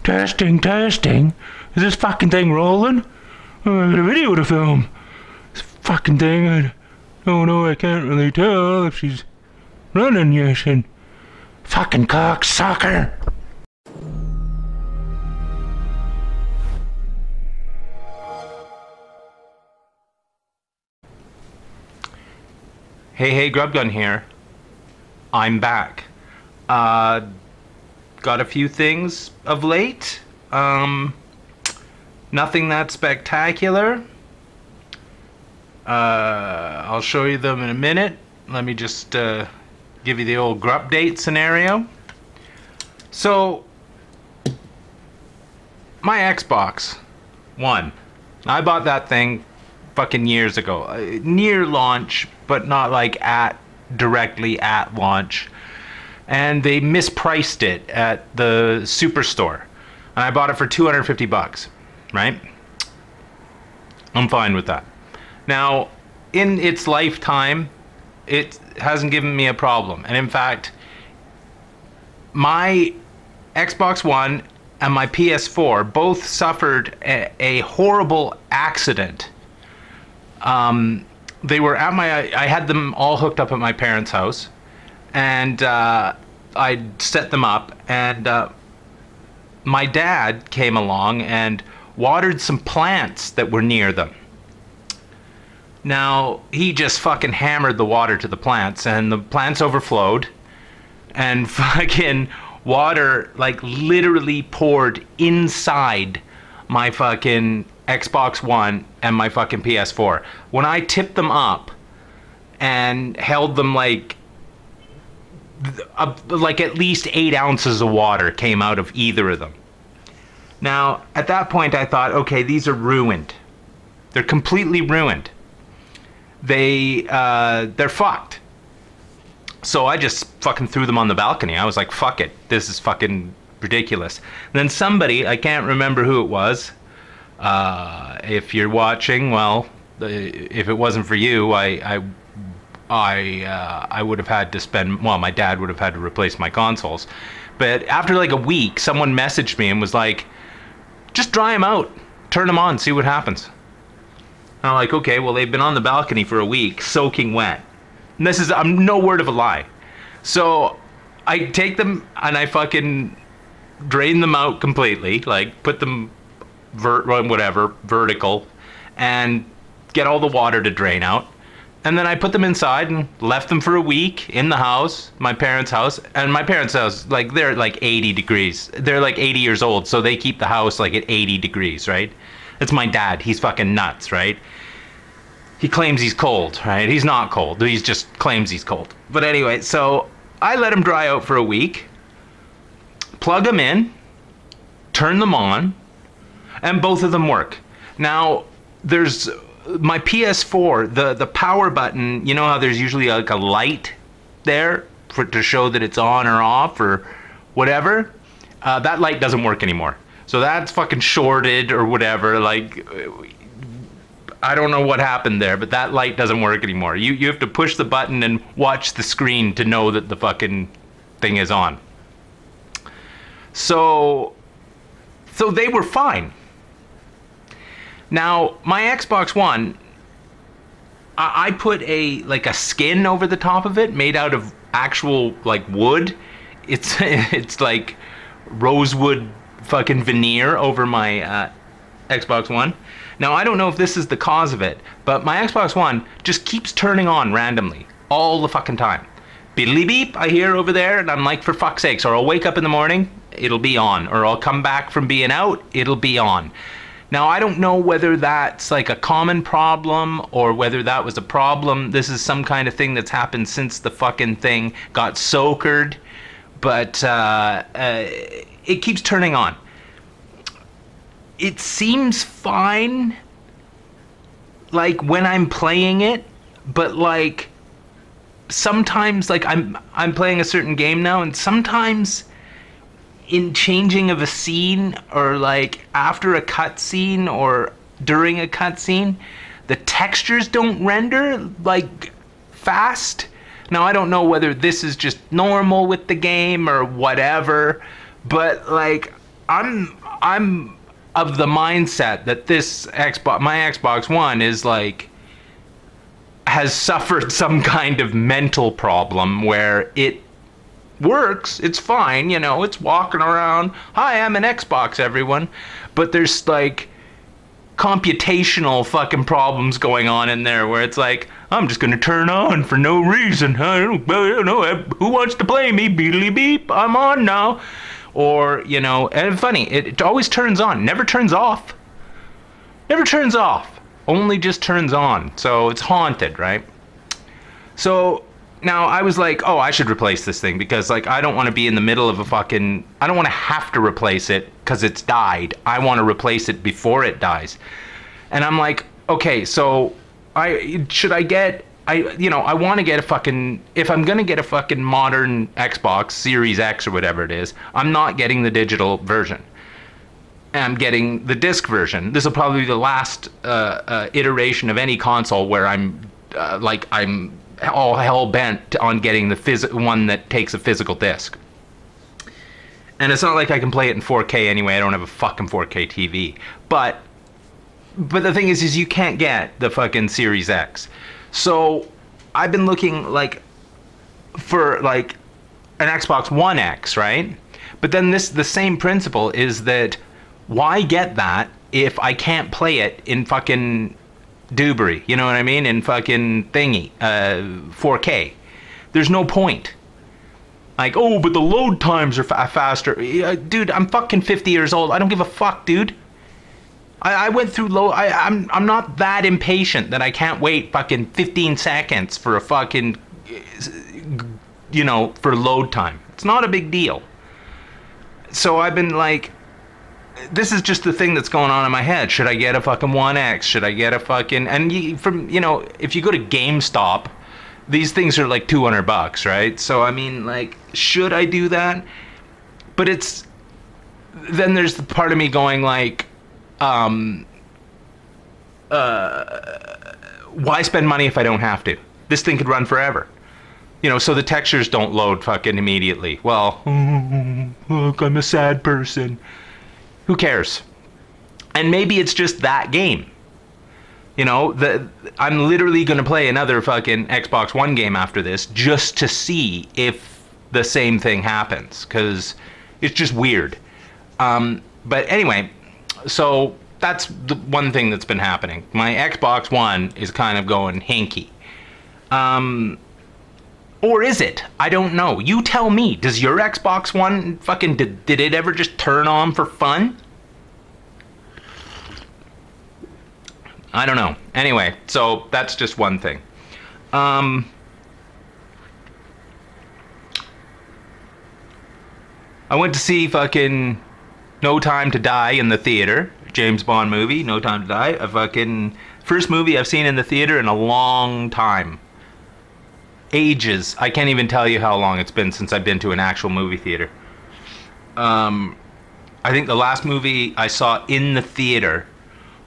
Testing, testing. Is this fucking thing rolling? Oh, I got a video to film. This fucking thing, I don't know, I can't really tell if she's running yet. And fucking cocksucker. Hey, Grubgun here. I'm back. Got a few things of late. Nothing that spectacular. I'll show you them in a minute. Let me just give you the old Grup date scenario. So, my Xbox One. I bought that thing fucking years ago. Near launch, but not like directly at launch. And they mispriced it at the Superstore. And I bought it for 250 bucks, right? I'm fine with that. Now, in its lifetime, it hasn't given me a problem. And in fact, my Xbox One and my PS4 both suffered a horrible accident. They were at I had them all hooked up at my parents' house. And I set them up, and my dad came along and watered some plants that were near them. Now, he just fucking hammered the water to the plants, and the plants overflowed, and fucking water, like, literally poured inside my fucking Xbox One and my fucking PS4. When I tipped them up and held them like at least 8 ounces of water came out of either of them. Now, at that point I thought, okay, these are ruined. They're completely ruined. They're fucked. So I just fucking threw them on the balcony. I was like, fuck it. This is fucking ridiculous. And then somebody, I can't remember who it was, if you're watching, well, if it wasn't for you, I would have had to spend, well, my dad would have had to replace my consoles. But after like a week, someone messaged me and was like, just dry them out, turn them on, see what happens. And I'm like, okay, well, they've been on the balcony for a week, soaking wet. And this is, I'm no word of a lie. So I take them and I fucking drain them out completely, like put them vertical, and get all the water to drain out. And then I put them inside and left them for a week in the house, my parents' house. And my parents' house, like, they're like 80 degrees. They're like 80 years old, so they keep the house like at 80 degrees, right? It's my dad. He's fucking nuts, right? He claims he's cold, right? He's not cold. He just claims he's cold. But anyway, so I let them dry out for a week, plug them in, turn them on, and both of them work. Now, there's my PS4, the power button, you know how there's usually like a light there to show that it's on or off or whatever? That light doesn't work anymore. So that's fucking shorted or whatever. Like, I don't know what happened there, but that light doesn't work anymore. You have to push the button and watch the screen to know that the fucking thing is on. So they were fine. Now, my Xbox One, I put a skin over the top of it made out of actual like wood. It's like rosewood fucking veneer over my Xbox One. Now, I don't know if this is the cause of it, but my Xbox One just keeps turning on randomly all the fucking time. Beeply beep, I hear over there, and I'm like, for fuck's sakes. Or I'll wake up in the morning, it'll be on. Or I'll come back from being out, it'll be on. Now, I don't know whether that's like a common problem or whether that was a problem. This is some kind of thing that's happened since the fucking thing got soakered. But it keeps turning on. It seems fine, like when I'm playing it, but like sometimes, like I'm playing a certain game now, and sometimes in changing of a scene or like after a cutscene or during a cutscene, the textures don't render like fast. Now, I don't know whether this is just normal with the game or whatever, but like I'm of the mindset that this Xbox, my Xbox One, is like has suffered some kind of mental problem where it works, it's fine, you know, it's walking around. Hi, I'm an Xbox, everyone. But there's like computational fucking problems going on in there where it's like, I'm just gonna turn on for no reason. I don't know who wants to play me. Beedly beep, I'm on now. Or, you know, and funny, it always turns on, never turns off. Never turns off. Only just turns on. So it's haunted, right? So now I was like, oh, I should replace this thing because like I don't want to be in the middle of a fucking, I don't want to have to replace it because it's died. I want to replace it before it dies. And I'm like, okay, so I want to get a fucking, if I'm going to get a fucking modern Xbox Series X or whatever it is, I'm not getting the digital version. I'm getting the disc version. This will probably be the last iteration of any console where I'm all hell bent on getting the one that takes a physical disc. And it's not like I can play it in 4K anyway. I don't have a fucking 4K TV. But the thing is you can't get the fucking Series X. So I've been looking like for like an Xbox One X, right? But then the same principle is that why get that if I can't play it in fucking Dewberry, you know what I mean? In fucking thingy, 4K. There's no point. Like, oh, but the load times are faster. Dude, I'm fucking 50 years old. I don't give a fuck, dude. I went through I'm not that impatient that I can't wait fucking 15 seconds for a fucking, you know, for load time. It's not a big deal. So I've been like, this is just the thing that's going on in my head. Should I get a fucking One X? Should I get a fucking... And if you go to GameStop, these things are like $200, right? So, I mean, like, should I do that? But it's... Then there's the part of me going like, why spend money if I don't have to? This thing could run forever. You know, so the textures don't load fucking immediately. Well, look, I'm a sad person. Who cares? And maybe it's just that game. You know, I'm literally going to play another fucking Xbox One game after this just to see if the same thing happens. Because it's just weird. But anyway, so that's the one thing that's been happening. My Xbox One is kind of going hinky. Or is it? I don't know. You tell me. Does your Xbox One fucking... Did it ever just turn on for fun? I don't know. Anyway, so that's just one thing. I went to see fucking No Time to Die in the theater. James Bond movie, No Time to Die. A fucking first movie I've seen in the theater in a long time. Ages. I can't even tell you how long it's been since I've been to an actual movie theater. I think the last movie I saw in the theater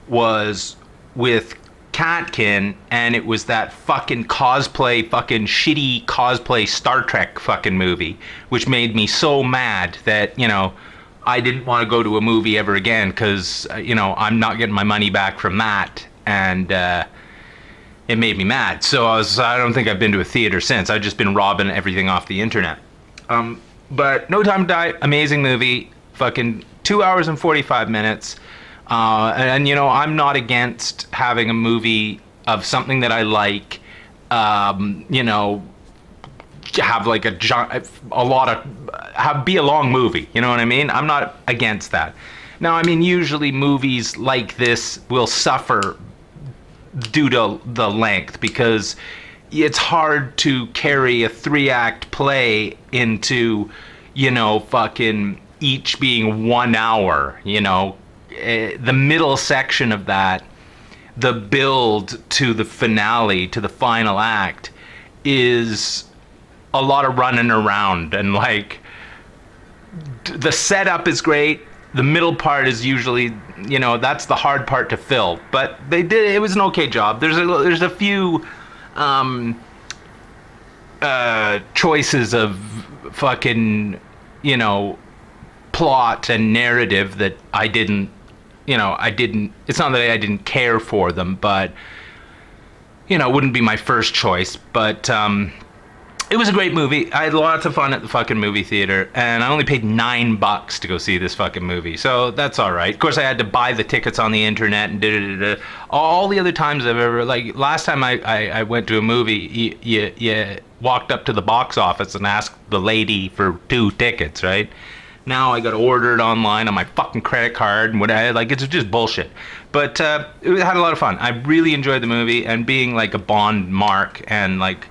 was with Katkin, and it was that fucking shitty cosplay Star Trek fucking movie, which made me so mad that, you know, I didn't want to go to a movie ever again because, you know, I'm not getting my money back from that, and it made me mad. So I don't think I've been to a theater since. I've just been robbing everything off the internet. But No Time to Die, amazing movie, fucking 2 hours and 45 minutes. And you know, I'm not against having a movie of something that I like, you know, have like be a long movie, you know what I mean? I'm not against that. Now, I mean, usually movies like this will suffer due to the length because it's hard to carry a 3-act play into, you know, fucking each being 1 hour, you know. The middle section of that, the build to the finale, to the final act, is a lot of running around, and like the setup is great. The middle part is usually, you know, that's the hard part to fill, but it was an okay job. There's a few choices of fucking, you know, plot and narrative that I didn't, it's not that I didn't care for them, but, it wouldn't be my first choice. But it was a great movie. I had lots of fun at the fucking movie theater, and I only paid $9 to go see this fucking movie, so that's all right. Of course, I had to buy the tickets on the internet and da-da-da-da. All the other times I've ever, like, last time I went to a movie, you walked up to the box office and asked the lady for 2 tickets, right? Now I got to order it online on my fucking credit card and whatever. Like, it's just bullshit. But it had a lot of fun. I really enjoyed the movie, and being like a Bond mark and like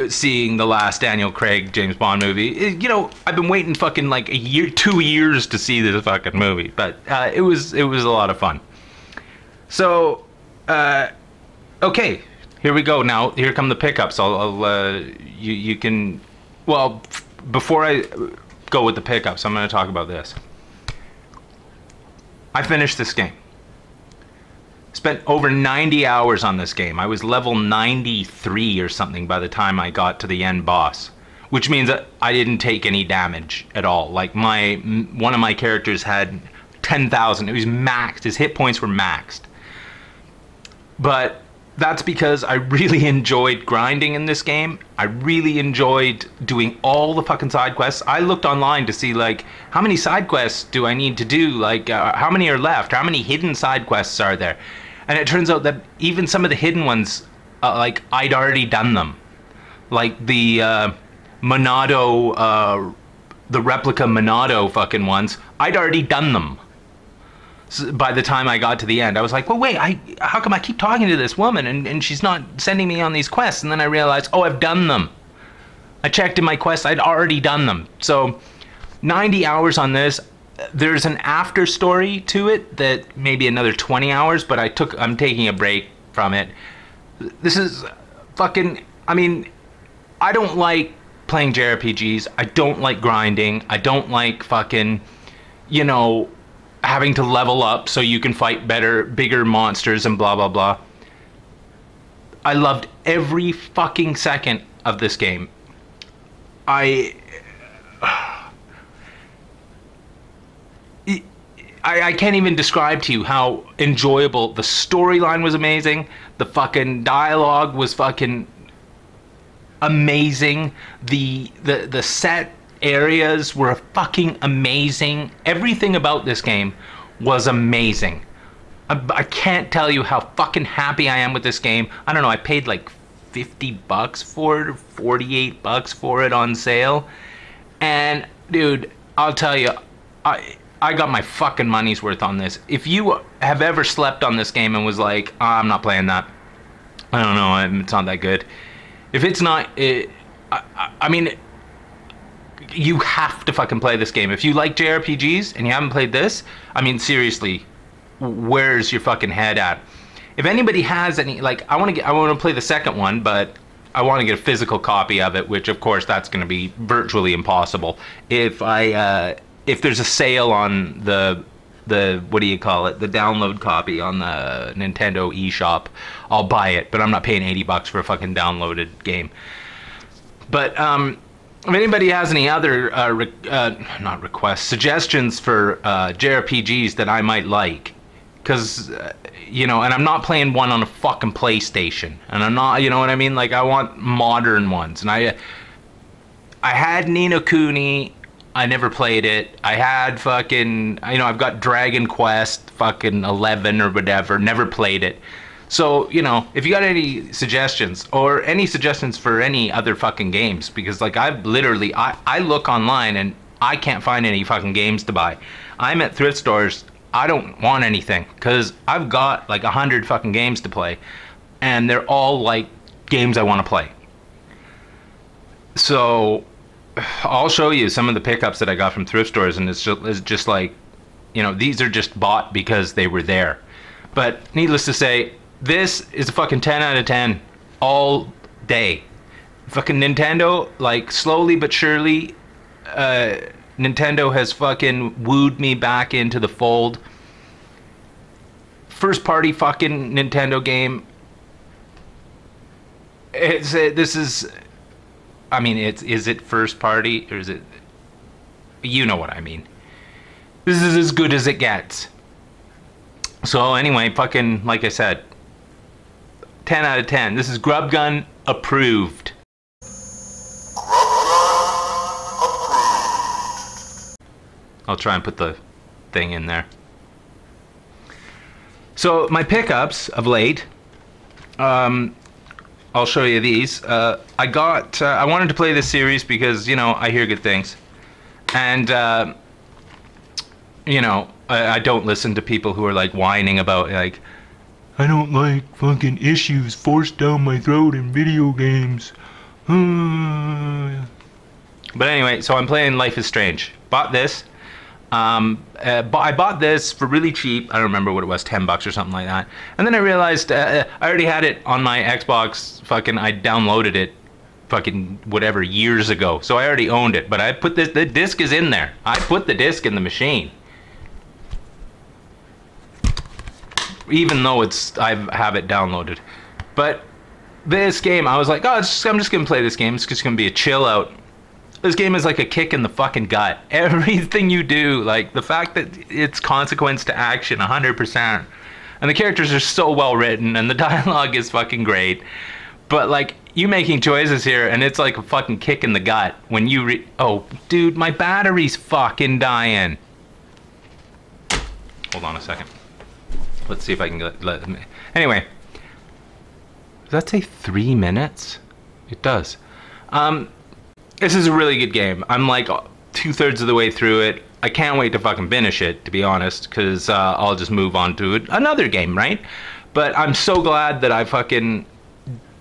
seeing the last Daniel Craig James Bond movie, I've been waiting fucking like 2 years to see this fucking movie, but it was a lot of fun. So okay, here we go. Now here come the pickups. You can, well, before I go with the pickups, I'm going to talk about this. I finished this game. Spent over 90 hours on this game. I was level 93 or something by the time I got to the end boss, which means that I didn't take any damage at all. Like, one of my characters had 10,000. It was maxed. His hit points were maxed. But that's because I really enjoyed grinding in this game. I really enjoyed doing all the fucking side quests. I looked online to see, like, how many side quests do I need to do? Like, how many are left? How many hidden side quests are there? And it turns out that even some of the hidden ones, like, I'd already done them. Like the Monado, the replica Monado fucking ones, I'd already done them. So by the time I got to the end, I was like, well, wait, how come I keep talking to this woman and she's not sending me on these quests? And then I realized, oh, I've done them. I checked in my quests, I'd already done them. So 90 hours on this. There's an after story to it that maybe another 20 hours, but I'm taking a break from it. This is fucking, I mean, I don't like playing JRPGs. I don't like grinding. I don't like fucking, having to level up so you can fight bigger monsters and blah, blah, blah. I loved every fucking second of this game. I can't even describe to you how enjoyable the storyline was. Amazing. The fucking dialogue was fucking amazing. The set areas were fucking amazing. Everything about this game was amazing. I can't tell you how fucking happy I am with this game. I don't know, I paid like $50 for it, or $48 for it on sale. And dude, I'll tell you, I got my fucking money's worth on this. If you have ever slept on this game and was like, oh, I'm not playing that, I don't know, it's not that good. If it's not, I mean, you have to fucking play this game. If you like JRPGs and you haven't played this, I mean, seriously, where's your fucking head at? If anybody has any, like, I want to play the second one, but I want to get a physical copy of it, which of course that's going to be virtually impossible. If there's a sale on the what do you call it, the download copy on the Nintendo eShop, I'll buy it, but I'm not paying $80 for a fucking downloaded game. But if anybody has any other not requests, suggestions for JRPGs that I might like, because and I'm not playing one on a fucking PlayStation, and I'm not, you know what I mean, like, I want modern ones. And I had Ni no Kuni, I never played it. I had fucking, I've got Dragon Quest fucking 11 or whatever, never played it. So, if you got any suggestions, or any suggestions for any other fucking games, because, like, I've literally, I look online and I can't find any fucking games to buy. I'm at thrift stores, I don't want anything, because I've got like 100 fucking games to play, and they're all like games I want to play. So I'll show you some of the pickups that I got from thrift stores, and it's just like, these are just bought because they were there. But needless to say, this is a fucking 10 out of 10 all day. Fucking Nintendo, like, slowly but surely, Nintendo has fucking wooed me back into the fold. First party fucking Nintendo game. Is it first party, or is it, you know what I mean? This is as good as it gets. So anyway, fucking, like I said, 10 out of 10. This is Grubgun approved. I'll try and put the thing in there. So my pickups of late, I'll show you these. I wanted to play this series because, you know, I hear good things. And, you know, I don't listen to people who are like whining about like, I don't like fucking issues forced down my throat in video games. But anyway, so I'm playing Life is Strange. Bought this. I bought this for really cheap. I don't remember what it was, $10 or something like that. And then I realized I already had it on my Xbox. Fucking, I downloaded it, fucking whatever, years ago. So I already owned it. But I put this. The disc is in there. I put the disc in the machine, even though I have it downloaded. But this game, I was like, oh, I'm just gonna play this game. It's just gonna be a chill out. This game is like a kick in the fucking gut. Everything you do, like the fact that it's consequence to action 100%. And the characters are so well written and the dialogue is fucking great. But like, you making choices here and it's like a fucking kick in the gut when you oh, dude, my battery's fucking dying. Hold on a second. Let's see if I can let me. Anyway. Does that say 3 minutes? It does. This is a really good game. I'm like 2/3 of the way through it. I can't wait to fucking finish it, to be honest, because I'll just move on to another game, right? But I'm so glad that I fucking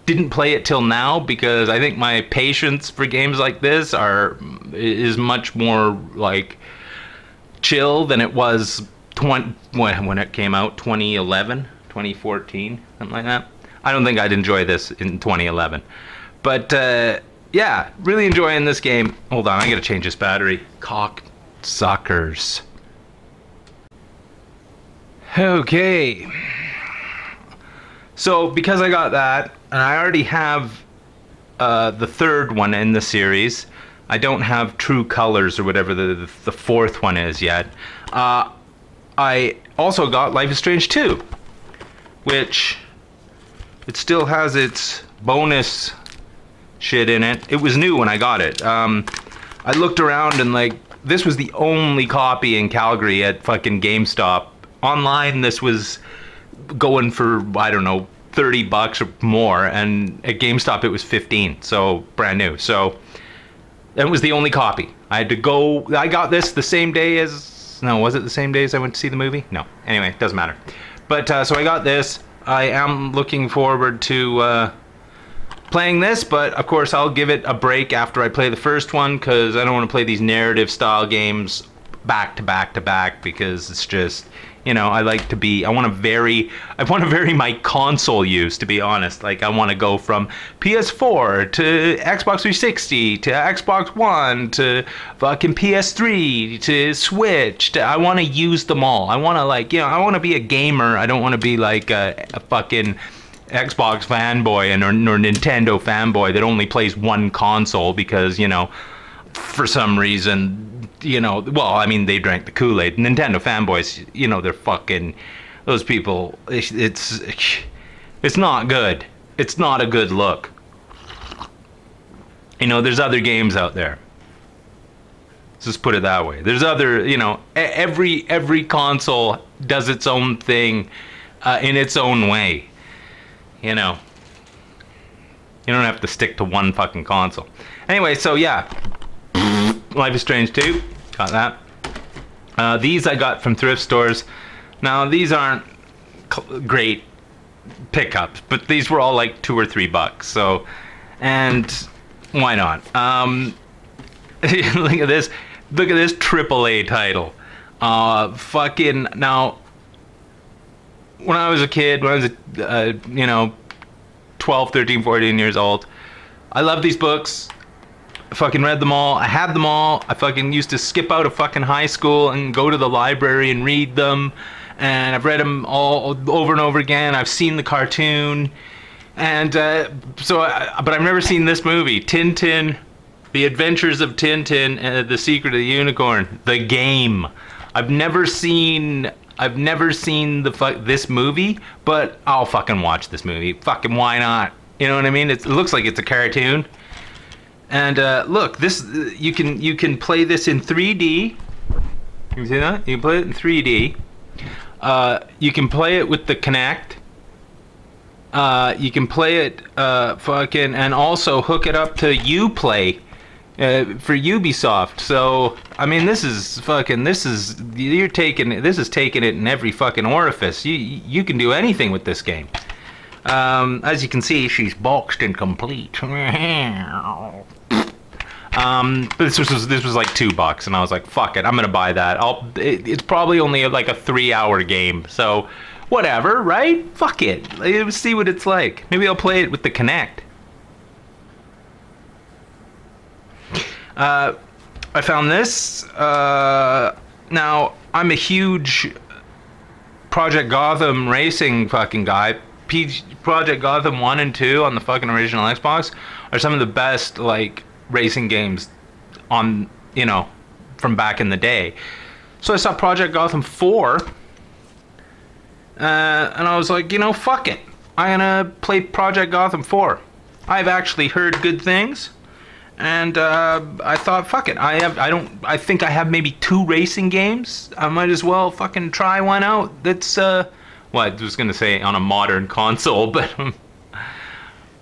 didn't play it till now, because I think my patience for games like this is much more like chill than it was when it came out, 2011, 2014, something like that. I don't think I'd enjoy this in 2011. But yeah, really enjoying this game. Hold on, I gotta change this battery. Cock suckers. Okay. So because I got that, and I already have the third one in the series, I don't have True Colors or whatever the fourth one is yet. I also got Life is Strange 2, which it still has its bonus shit in it. It was new when I got it. I looked around and like, this was the only copy in Calgary at fucking GameStop. Online, this was going for, I don't know, $30 or more, and at GameStop it was 15, so brand new. So that was the only copy. I had to go, I got this the same day as, no, was it the same day as I went to see the movie? No. Anyway, doesn't matter. But so I got this. I am looking forward to playing this, but of course I'll give it a break after I play the first one, because I don't want to play these narrative style games back to back to back, because it's just, you know, I want to vary my console use, to be honest. Like, I want to go from PS4 to Xbox 360 to Xbox One to fucking PS3 to Switch. I want to use them all. I want to, like, you know, I want to be a gamer. I don't want to be like a fucking Xbox fanboy or Nintendo fanboy that only plays one console because, you know, for some reason, you know, well, I mean, they drank the Kool-Aid. Nintendo fanboys, you know, they're fucking, those people, it's not good. It's not a good look. You know, there's other games out there. Let's just put it that way. There's other, you know, every console does its own thing in its own way. You know, you don't have to stick to one fucking console. Anyway, so yeah, Life is Strange 2, got that. These I got from thrift stores. Now, these aren't great pickups, but these were all like $2 or $3. So, and why not? Look at this AAA title. Fucking, now, when I was a kid, when I was, you know, 12, 13, 14 years old, I loved these books. I fucking read them all. I had them all. I fucking used to skip out of fucking high school and go to the library and read them. And I've read them all over and over again. I've seen the cartoon. And but I've never seen this movie, Tintin, The Adventures of Tintin and the Secret of the Unicorn, the game. I've never seen this movie, but I'll fucking watch this movie. Fucking why not? You know what I mean? It looks like it's a cartoon. And look, this you can play this in 3D. You see that? You can play it in 3D. You can play it with the Kinect. You can play it fucking and also hook it up to Uplay for Ubisoft. So I mean, this is taking it in every fucking orifice. You can do anything with this game. As you can see, she's boxed and complete. But this was like $2, and I was like, fuck it, I'm gonna buy that. It's probably only like a 3-hour game, so whatever, right? Fuck it. Let's see what it's like. Maybe I'll play it with the Kinect. I found this. Now, I'm a huge Project Gotham racing fucking guy. Project Gotham 1 and 2 on the fucking original Xbox are some of the best, like, racing games on, you know, from back in the day. So I saw Project Gotham 4, and I was like, you know, fuck it. I'm gonna play Project Gotham 4. I've actually heard good things, and I thought, fuck it. I think I have maybe 2 racing games. I might as well fucking try one out. That's well, I was gonna say on a modern console, but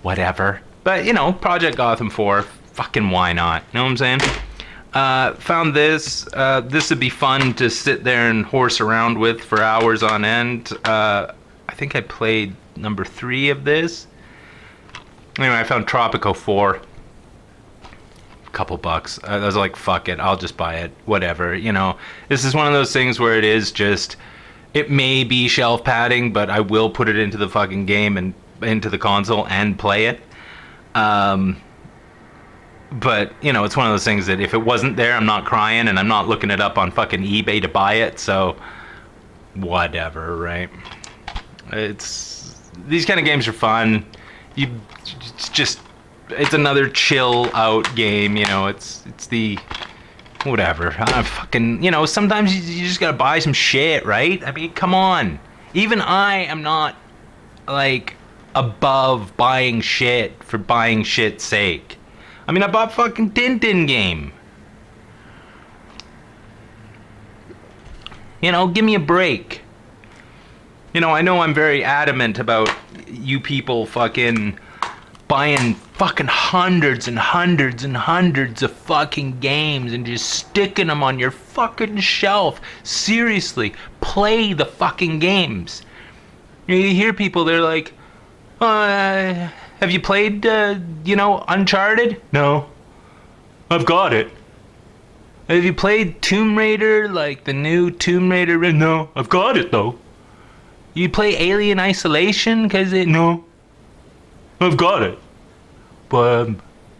whatever. But you know, Project Gotham 4. Fucking why not? You know what I'm saying? Found this. This would be fun to sit there and horse around with for hours on end. I think I played number 3 of this. Anyway, I found Tropico 4. A couple bucks. I was like, fuck it, I'll just buy it. Whatever, you know. This is one of those things where it is just... It may be shelf padding, but I will put it into the fucking game and into the console and play it. But, you know, it's one of those things that if it wasn't there, I'm not crying, and I'm not looking it up on fucking eBay to buy it, so whatever, right? These kind of games are fun. It's another chill out game, you know, it's the whatever. Fucking, you know, sometimes you just gotta buy some shit, right? I mean, come on. Even I am not, like, above buying shit for buying shit's sake. I mean, I bought fucking Tintin game. You know, give me a break. You know, I know I'm very adamant about you people fucking buying fucking hundreds and hundreds and hundreds of fucking games and just sticking them on your fucking shelf. Seriously, play the fucking games. You hear people, they're like, have you played, you know, Uncharted? No. I've got it. Have you played Tomb Raider, like the new Tomb Raider? No. I've got it, though. You play Alien Isolation? No. I've got it. But I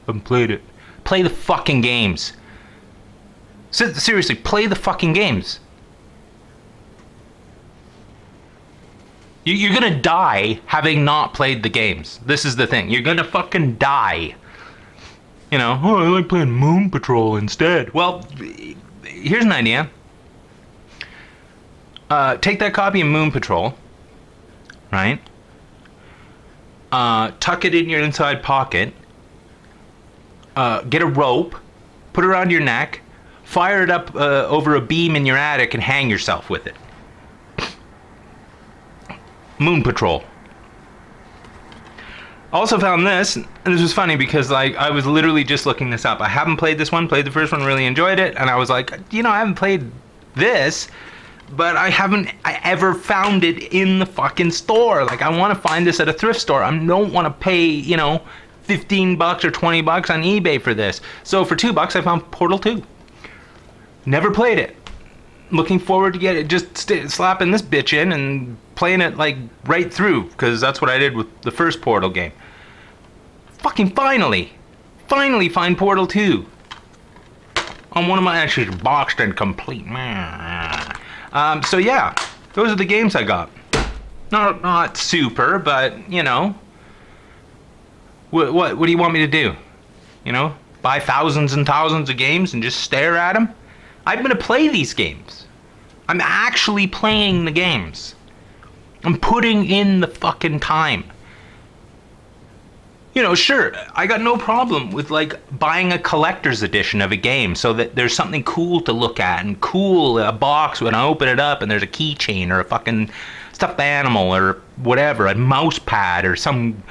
haven't played it. Play the fucking games. Seriously, play the fucking games. You're gonna die having not played the games. This is the thing. You're gonna fucking die. You know, oh, I like playing Moon Patrol instead. Well, here's an idea. Take that copy of Moon Patrol, right? Tuck it in your inside pocket. Get a rope, put it around your neck, fire it up over a beam in your attic, and hang yourself with it. Moon Patrol. Also found this, and this was funny because like I was literally just looking this up. I haven't played this one, played the first one, really enjoyed it, and I was like, you know, I haven't played this, but I ever found it in the fucking store. Like, I want to find this at a thrift store. I don't want to pay, you know, $15 or $20 on eBay for this. So for $2, I found Portal 2. Never played it. Looking forward to get it, just slapping this bitch in and playing it like right through, because that's what I did with the first Portal game. Fucking finally find Portal 2 on one of my, actually boxed and complete. So yeah, those are the games I got. Not super, but you know, what do you want me to do? You know, buy thousands and thousands of games and just stare at them? I'm gonna play these games. I'm actually playing the games. I'm putting in the fucking time. You know, sure, I got no problem with like buying a collector's edition of a game so that there's something cool to look at and cool, a box when I open it up and there's a keychain or a fucking stuffed animal or whatever, a mouse pad or some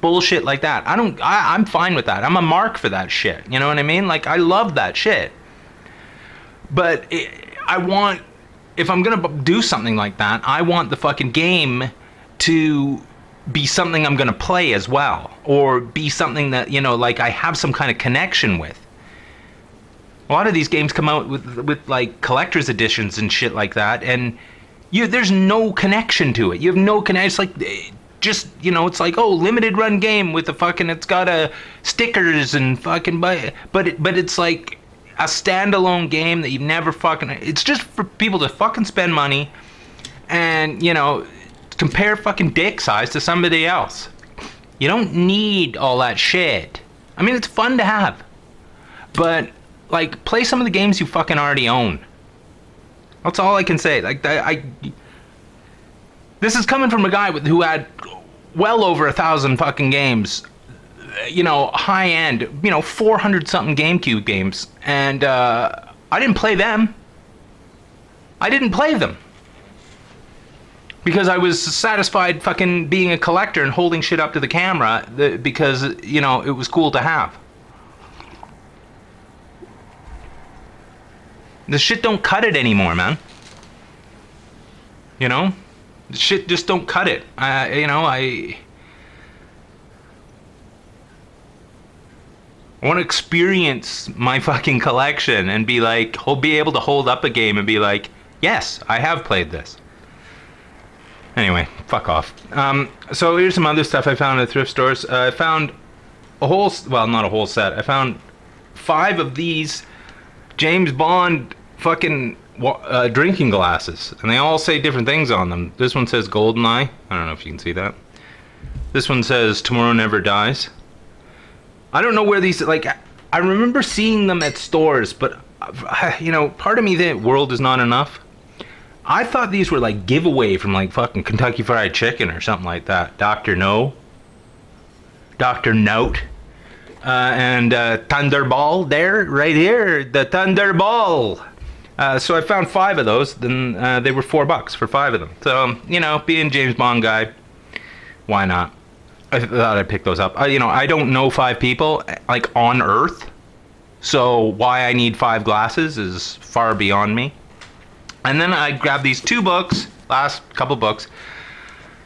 bullshit like that. I'm fine with that. I'm a mark for that shit. You know what I mean? Like, I love that shit. But I want, if I'm gonna do something like that, I want the fucking game to be something I'm gonna play as well, or be something that, you know, like I have some kind of connection with. A lot of these games come out with like collector's editions and shit like that, and there's no connection to it. You have no connection. It's like, just, you know, it's like, oh, limited run game with the fucking, it's got stickers and fucking, but it's like a standalone game that you've never fucking, it's just for people to fucking spend money and, you know, compare fucking dick size to somebody else. You don't need all that shit. I mean, it's fun to have, but like, play some of the games you fucking already own. That's all I can say. Like, this is coming from a guy who had well over 1,000 fucking games, you know, high end, you know, 400 something GameCube games, and I didn't play them. I didn't play them because I was satisfied fucking being a collector and holding shit up to the camera because, you know, it was cool to have. The shit don't cut it anymore, man. You know? The shit just don't cut it. You know, I want to experience my fucking collection and be like, be able to hold up a game and be like, yes, I have played this. Anyway, fuck off. So here's some other stuff I found at thrift stores. I found a whole, well, not a whole set. I found 5 of these James Bond fucking drinking glasses, and they all say different things on them. This one says Goldeneye. I don't know if you can see that. This one says Tomorrow Never Dies. I don't know where these, like, I remember seeing them at stores, but, you know, part of me, the world is not enough. I thought these were like giveaway from like fucking Kentucky Fried Chicken or something like that. Dr. No. Dr. Note. And Thunderball there, right here. The Thunderball. So I found 5 of those. Then they were $4 for 5 of them. So, you know, being James Bond guy, why not? I thought I'd pick those up. You know, I don't know 5 people like on Earth. So why I need 5 glasses is far beyond me. And then I grabbed these 2 books, last couple books,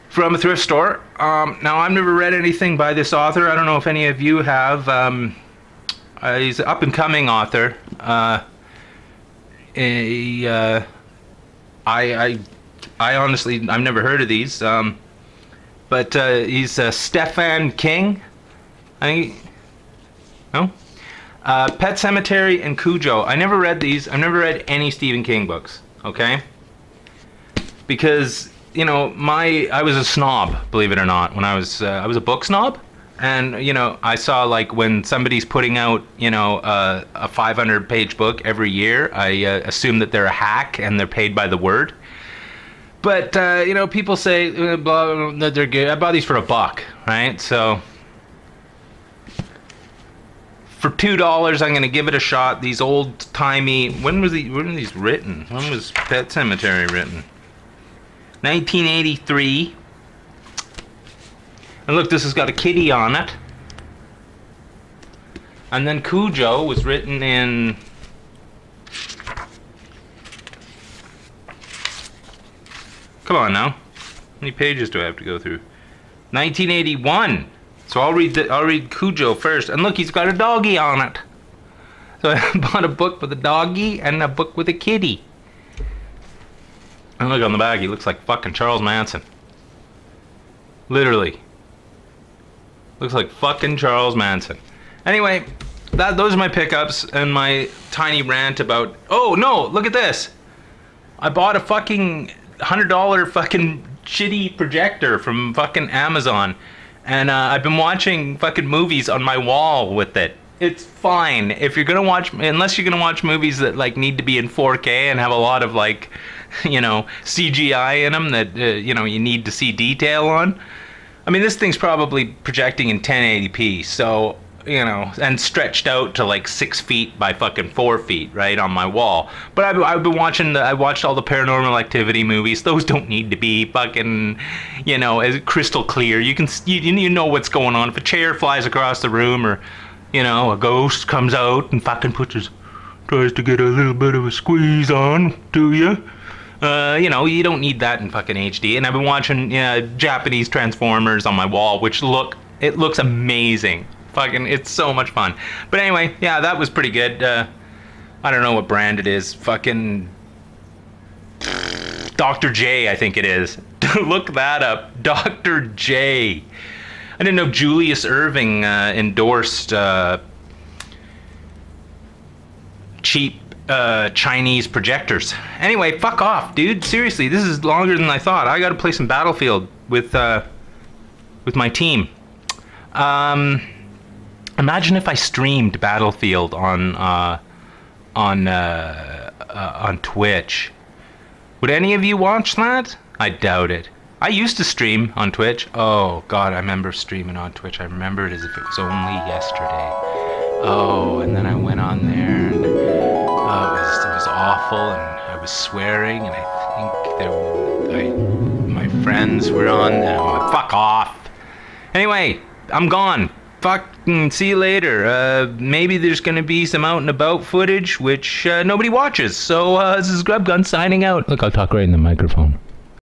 from a thrift store. Now, I've never read anything by this author. I don't know if any of you have. He's an up-and-coming author. I honestly, I've never heard of these. But he's Stephen King. I think. No? Pet Sematary and Cujo. I never read these. I've never read any Stephen King books. Okay? Because, you know, I was a snob, believe it or not, when I was a book snob. And, you know, I saw, like, when somebody's putting out, you know, a 500-page book every year, I assume that they're a hack and they're paid by the word. But, you know, people say, blah, blah, blah, they're good. I bought these for $1, right? So for $2, I'm gonna give it a shot. These old-timey. When were these written? When was Pet Sematary written? 1983. And look, this has got a kitty on it. And then Cujo was written in. Come on now. How many pages do I have to go through? 1981. So I'll read Cujo first. And look, he's got a doggy on it. So I bought a book with a doggy and a book with a kitty. And look on the back, he looks like fucking Charles Manson. Literally. Looks like fucking Charles Manson. Anyway, those are my pickups and my tiny rant about. Oh no, look at this. I bought a fucking $100 fucking shitty projector from fucking Amazon. And I've been watching fucking movies on my wall with it. It's fine if you're gonna watch, unless you're gonna watch movies that like need to be in 4K and have a lot of like you know, CGI in them that, you know, you need to see detail on. I mean, this thing's probably projecting in 1080p, so, you know, and stretched out to like 6 feet by fucking 4 feet, right, on my wall. But I've been watching, I watched all the Paranormal Activity movies. Those don't need to be fucking, you know, as crystal clear. You know what's going on. If a chair flies across the room, or, you know, a ghost comes out and fucking tries to get a little bit of a squeeze on to you. You know, you don't need that in fucking HD. And I've been watching Japanese Transformers on my wall, which it looks amazing. Fucking, it's so much fun. But anyway, yeah, that was pretty good. I don't know what brand it is. Fucking Dr. J, I think it is. Look that up. Dr. J. I didn't know Julius Irving endorsed cheap Chinese projectors. Anyway, fuck off, dude. Seriously, this is longer than I thought. I gotta play some Battlefield with my team. Imagine if I streamed Battlefield on Twitch. Would any of you watch that? I doubt it. I used to stream on Twitch. Oh god, I remember streaming on Twitch. I remember it as if it was only yesterday. Oh, and then I went on there, and it was awful, and I was swearing, and I think my friends were on. Fuck off. Anyway, I'm gone. Fucking see you later. Maybe there's gonna be some out and about footage, which nobody watches. So this is Grubgun signing out. Look, I'll talk right in the microphone.